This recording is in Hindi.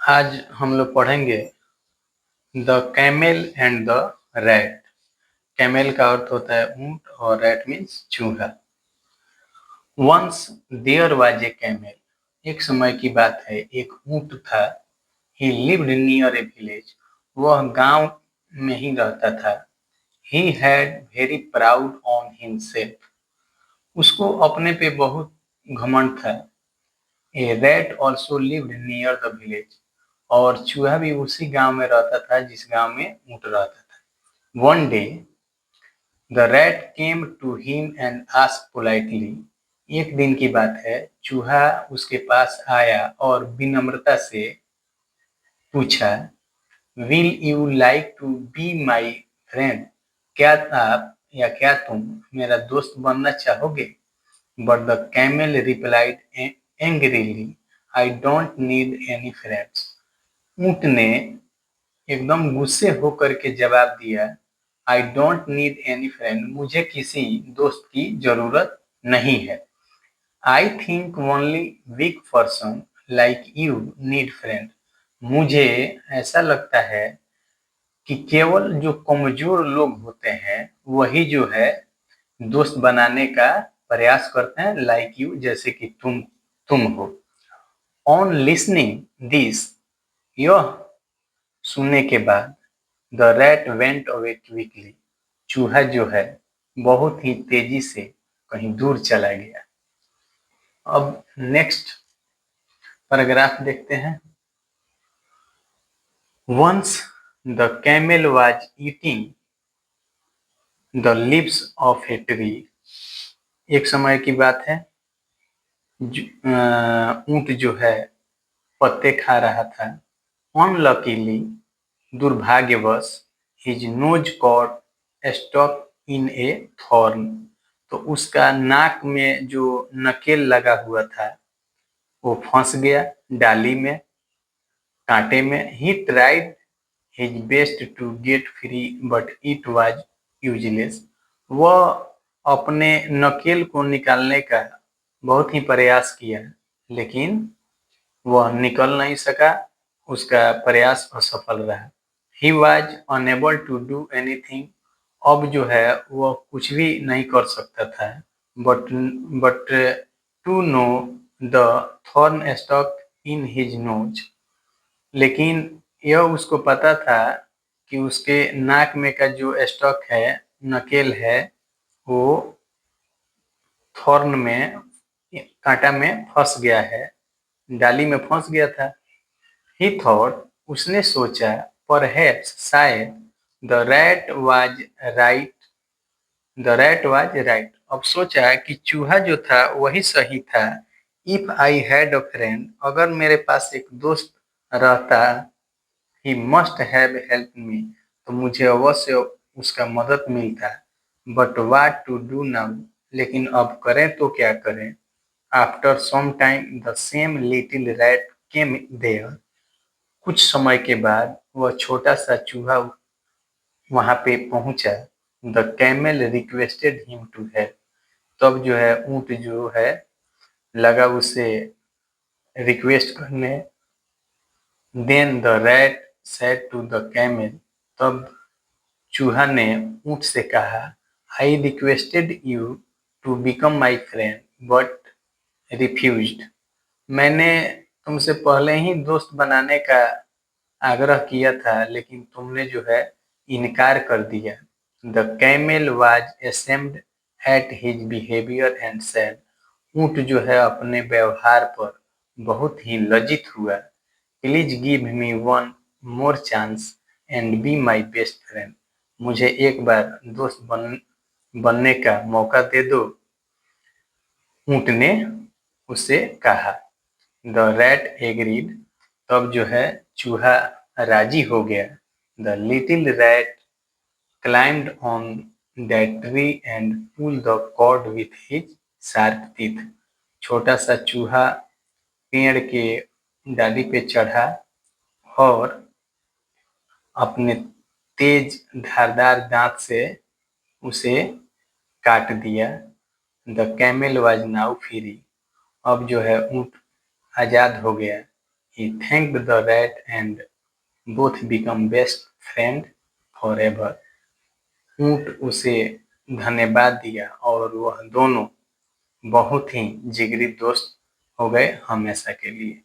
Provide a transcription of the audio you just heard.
आज हम लोग पढ़ेंगे the camel and the rat. Camel का अर्थ होता है ऊंट और रैट मीन्स चूहा। Once there was a camel, एक समय की बात है एक ऊंट था। He lived near a village, वह गांव में ही रहता था। He had very proud on himself, उसको अपने पे बहुत घमंड था। A rat also lived near the village, और चूहा भी उसी गांव में रहता था जिस गांव में ऊंट रहता था। One day the rat came to him and asked politely, एक दिन की बात है चूहा उसके पास आया और विनम्रता से पूछा, will you like to be my friend, क्या आप या क्या तुम मेरा दोस्त बनना चाहोगे? But the camel replied angrily, I don't need any friends. ऊंट ने एकदम गुस्से होकर के जवाब दिया, I don't need any friend, मुझे किसी दोस्त की जरूरत नहीं है। I think only weak person like you need friend, मुझे ऐसा लगता है कि केवल जो कमजोर लोग होते हैं वही जो है दोस्त बनाने का प्रयास करते हैं, लाइक यू, जैसे कि तुम हो। ऑन लिसनिंग दिस, यह सुनने के बाद the rat went away quickly, चूहा जो है बहुत ही तेजी से कहीं दूर चला गया। अब नेक्स्ट पैराग्राफ देखते हैं। Once the camel was eating the leaves of a tree, एक समय की बात है ऊंट जो है पत्ते खा रहा था। अनलकीली, दुर्भाग्यवश, his nose caught stuck in a thorn, तो उसका नाक में जो नकेल लगा हुआ था वो फंस गया डाली में, कांटे में। He tried his best to get free but it was useless, वह अपने नकेल को निकालने का बहुत ही प्रयास किया लेकिन वह निकल नहीं सका, उसका प्रयास असफल रहा। He was unable to do anything, अब जो है वह कुछ भी नहीं कर सकता था। But to know the thorn stuck in his nose, लेकिन यह उसको पता था कि उसके नाक में का जो स्टक है, नकेल है, वो थॉर्न में, कांटा में फंस गया है, डाली में फंस गया था। ही थॉट, उसने सोचा, परहैप्स, शायद, the rat was right, the rat was right, अब सोचा कि चूहा जो था वही सही था। If I had a friend, अगर मेरे पास एक दोस्त रहता, he must have help me, तो मुझे अवश्य उसका मदद मिलता। But what to do now, लेकिन अब करें तो क्या करें? After some time the same little rat came there, कुछ समय के बाद वह छोटा सा चूहा वहां पे पहुंचा। The camel requested him to help, तब जो है ऊंट जो है लगा उसे रिक्वेस्ट करने। Then the rat said to the camel, तब चूहा ने ऊंट से कहा, I requested you to become my friend but refused, मैंने तुमसे पहले ही दोस्त बनाने का आग्रह किया था लेकिन तुमने जो है इनकार कर दिया। The camel was ashamed at his behaviour and said, ऊंट जो है अपने व्यवहार पर बहुत ही लज्जित हुआ। Please give me one more chance and be my best friend, मुझे एक बार दोस्त बनने का मौका दे दो, ऊंट ने उसे कहा। द रैट एग्रीड, तब जो है चूहा राजी हो गया। The little rat climbed on that tree and pull the cord with his sharp teeth, छोटा सा चूहा पेड़ के डाली पे चढ़ा और अपने तेज धारदार दांत से उसे काट दिया। The camel was now free, अब जो है ऊंट आजाद हो गया। He thanked the rat and both become best friend forever. ऊंट उसे धन्यवाद दिया और वह दोनों बहुत ही जिगरी दोस्त हो गए हमेशा के लिए।